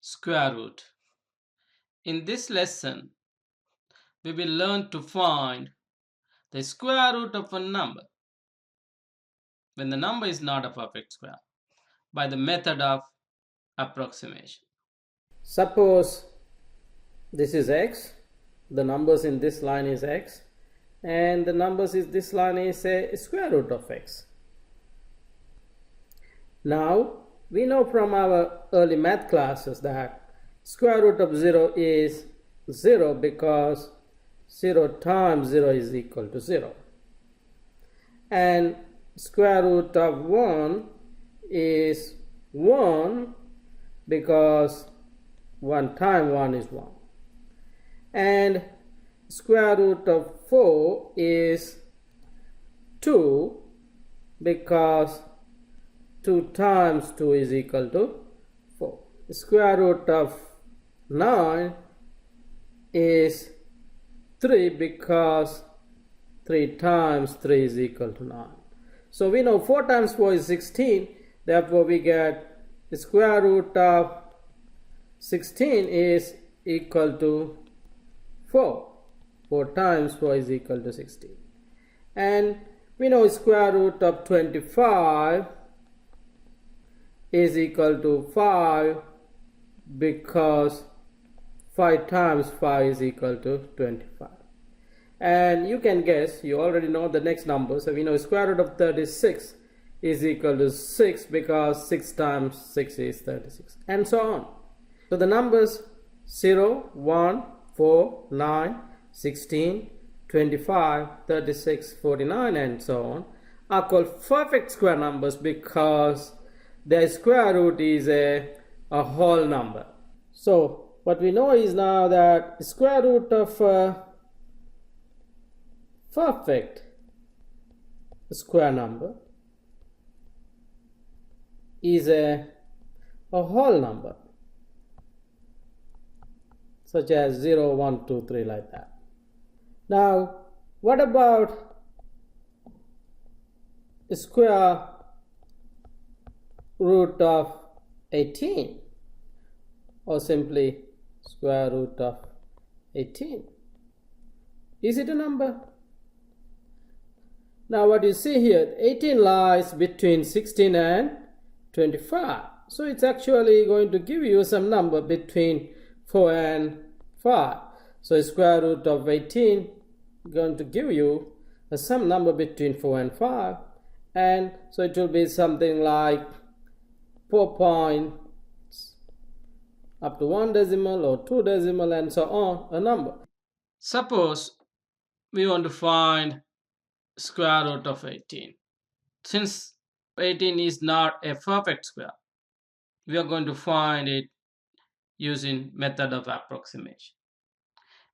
Square root. In this lesson, we will learn to find the square root of a number when the number is not a perfect square by the method of approximation. Suppose this is x, the numbers in this line is x, and the numbers in this line is a square root of x. Now we know from our early math classes that square root of 0 is 0 because 0 times 0 is equal to 0, and square root of 1 is 1 because 1 times 1 is 1, and square root of 4 is 2 because 2 times 2 is equal to 4. The square root of 9 is 3 because 3 times 3 is equal to 9. So we know 4 times 4 is 16. Therefore we get the square root of 16 is equal to 4. 4 times 4 is equal to 16. And we know square root of 25 is equal to 5 because 5 times 5 is equal to 25. And you can guess, you already know the next number. So we know square root of 36 is equal to 6 because 6 times 6 is 36, and so on. So the numbers 0, 1, 4, 9, 16, 25, 36, 49, and so on are called perfect square numbers because their square root is a whole number. So what we know is now that the square root of a perfect square number is a whole number, such as 0, 1, 2, 3, like that. Now, what about the square root of 18, or simply square root of 18? Is it a number? Now what you see here, 18 lies between 16 and 25. So it's actually going to give you some number between 4 and 5. So square root of 18 is going to give you some number between 4 and 5. And so it will be something like 4 points up to 1 decimal or 2 decimal and so on, a number. Suppose we want to find square root of 18. Since 18 is not a perfect square, we are going to find it using method of approximation.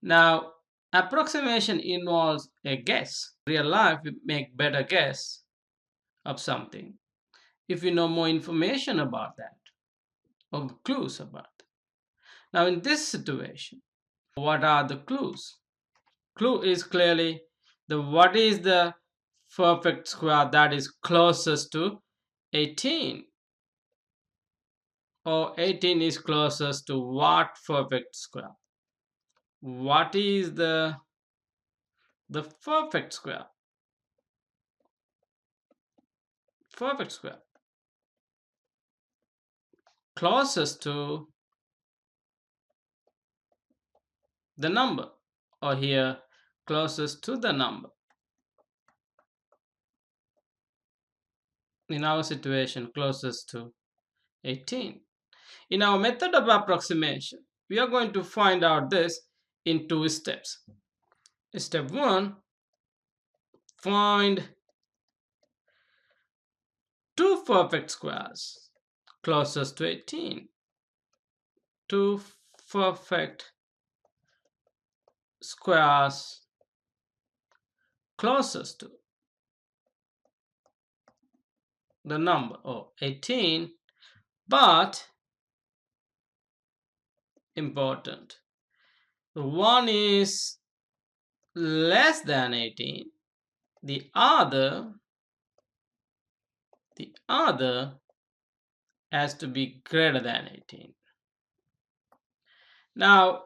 Now, approximation involves a guess. In real life, we make better guess of something if we know more information about that or clues about it. Now, in this situation, what are the clues? Clue is clearly what is the perfect square that is closest to 18, or 18 is closest to what perfect square? What is the perfect square? Perfect square closest to the number, or here closest to the number. In our situation, closest to 18. In our method of approximation, we are going to find out this in 2 steps. Step 1, find 2 perfect squares closest to 18. 2 perfect squares closest to the number, or 18, but important, one is less than 18, the other has to be greater than 18. Now,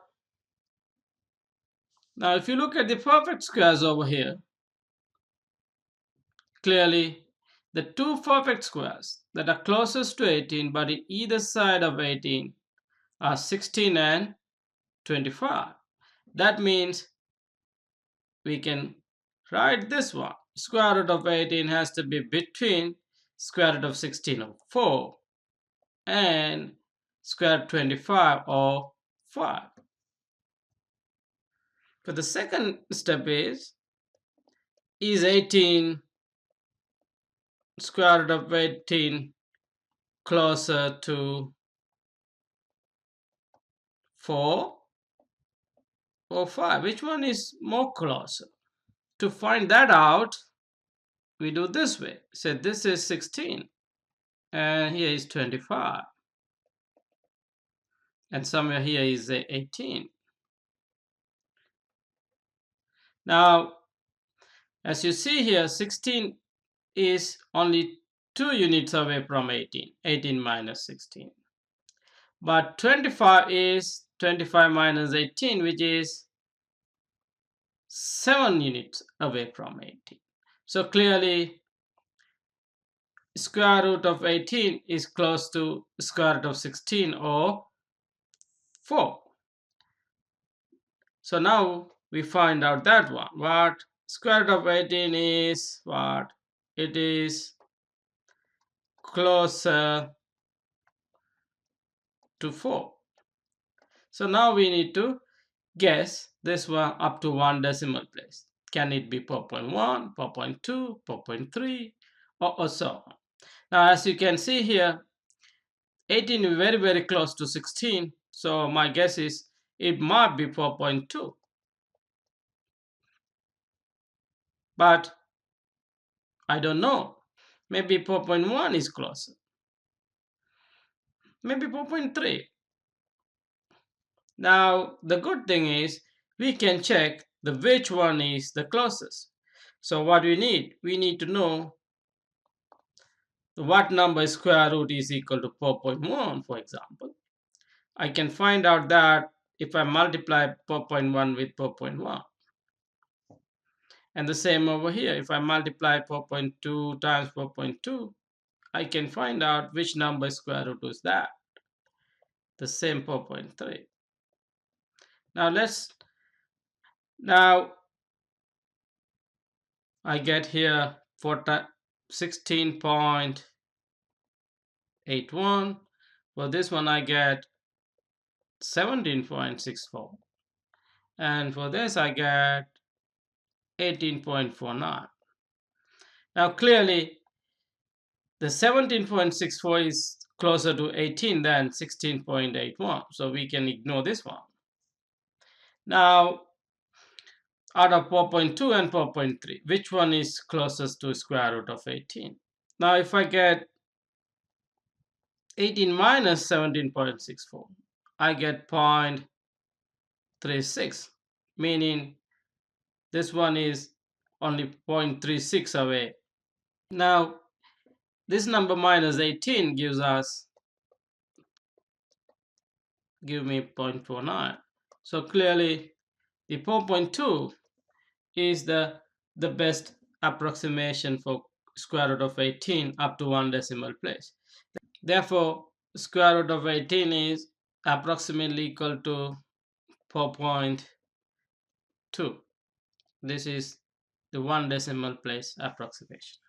now if you look at the perfect squares over here, clearly the two perfect squares that are closest to 18 but in either side of 18 are 16 and 25. That means we can write this one. Square root of 18 has to be between square root of 16 or 4 and square root 25 or 5. For the second step is 18 square root of 18 closer to 4 or 5? Which one is more closer? To find that out, we do this way. So this is 16 and here is 25 and somewhere here is 18. Now, as you see here, 16 is only 2 units away from 18, 18 minus 16. But 25 is 25 minus 18, which is 7 units away from 18. So clearly, square root of 18 is close to square root of 16 or 4. So now we find out that one. What square root of 18 is what? It is closer to 4. So now we need to guess this one up to one decimal place. Can it be 4.1, 4.2, 4.3, or so on? Now, as you can see here, 18 is very, very close to 16. So my guess is it might be 4.2. But I don't know. Maybe 4.1 is closer. Maybe 4.3. Now, the good thing is we can check the which one is the closest. So what we need to know what number square root is equal to 4.1, for example. I can find out that if I multiply 4.1 with 4.1. And the same over here, if I multiply 4.2 times 4.2, I can find out which number square root is that. The same 4.3. Now I get here 16.81. For this one I get 17.64. And for this I get 18.49. Now clearly the 17.64 is closer to 18 than 16.81. So we can ignore this one. Now out of 4.2 and 4.3, which one is closest to square root of 18? Now if I get 18 minus 17.64, I get 0.36, meaning this one is only 0.36 away. Now this number minus 18 gives me 0.49. So clearly the 4.2 is the best approximation for square root of 18 up to one decimal place. Therefore, square root of 18 is approximately equal to 4.2. This is the one decimal place approximation.